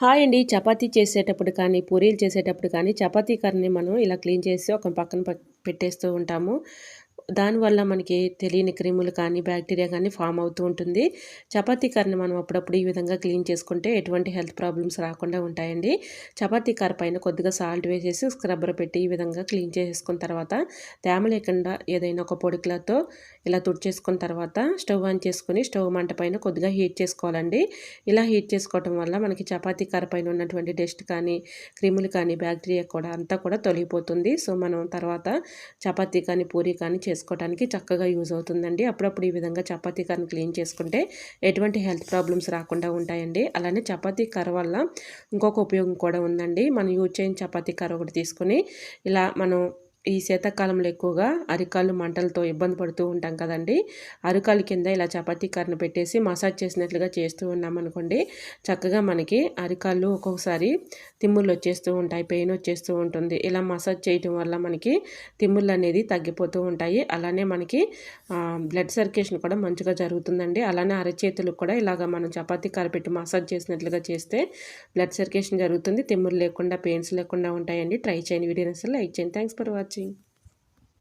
Hi అండి. చపాతీ చేసేటప్పుడు కానీ, పూరీలు చేసేటప్పుడు కానీ చపాతీ కర్రని మనం ఇలా క్లీన్ చేసి ఒక పక్కన పెట్టేస్తూ ఉంటాము. దానివల్ల మనకి తెలియని క్రిములు కానీ, బ్యాక్టీరియా కానీ ఫామ్ అవుతూ ఉంటుంది. చపాతీ కర్రని మనం అప్పుడప్పుడు ఈ విధంగా క్లీన్ చేసుకుంటే ఎటువంటి హెల్త్ ప్రాబ్లమ్స్ రాకుండా ఉంటాయండి. చపాతీ కర్ర పైన కొద్దిగా సాల్ట్ వేసేసి స్క్రబ్బర్ పెట్టి ఈ విధంగా క్లీన్ చేసేసుకున్న తర్వాత తేమ లేకుండా ఏదైనా ఒక పొడి క్లాత్‌తో ఇలా తుడిచేసుకున్న తర్వాత స్టవ్ ఆన్ చేసుకొని స్టవ్ మంట పైన కొద్దిగా హీట్ చేసుకోవాలండి. ఇలా హీట్ చేసుకోవటం వల్ల మనకి చపాతీ కర్ర పైన ఉన్నటువంటి డస్ట్ కానీ, క్రిములు కానీ, బ్యాక్టీరియా కూడా అంతా కూడా తొలగిపోతుంది. సో, మనం తర్వాత చపాతీ కానీ, పూరీ కానీ చేసుకోవడానికి చక్కగా యూజ్ అవుతుందండి. అప్పుడప్పుడు ఈ విధంగా చపాతీ కర్రను క్లీన్ చేసుకుంటే ఎటువంటి హెల్త్ ప్రాబ్లమ్స్ రాకుండా ఉంటాయండి. అలానే చపాతీ కర్ర వల్ల ఇంకొక ఉపయోగం కూడా ఉందండి. మనం యూజ్ చేయని చపాతీ కర్ర ఒకటి తీసుకొని ఇలా మనం ఈ శీతాకాలంలో ఎక్కువగా అరికాళ్ళు మంటలతో ఇబ్బంది పడుతూ ఉంటాం కదండీ! అరికాలు కింద ఇలా చపాతీ కర్రను పెట్టేసి మసాజ్ చేసినట్లుగా చేస్తూ ఉన్నామనుకోండి, చక్కగా మనకి అరికాళ్ళు ఒక్కొక్కసారి తిమ్ముళ్ళు వచ్చేస్తూ ఉంటాయి, పెయిన్ వచ్చేస్తూ ఉంటుంది. ఇలా మసాజ్ చేయటం వల్ల మనకి తిమ్ముళ్ళు అనేది తగ్గిపోతూ ఉంటాయి. అలానే మనకి బ్లడ్ సర్క్యులేషన్ కూడా మంచిగా జరుగుతుందండి. అలానే అరచేతులకు కూడా ఇలాగ మనం చపాతీ కర్ర పెట్టి మసాజ్ చేసినట్లుగా చేస్తే బ్లడ్ సర్క్యులేషన్ జరుగుతుంది. తిమ్ముళ్ళు లేకుండా, పెయిన్స్ లేకుండా ఉంటాయండి. ట్రై చేయండి. వీడియో నచ్చితే లైక్ చేయండి. Thanks for watching.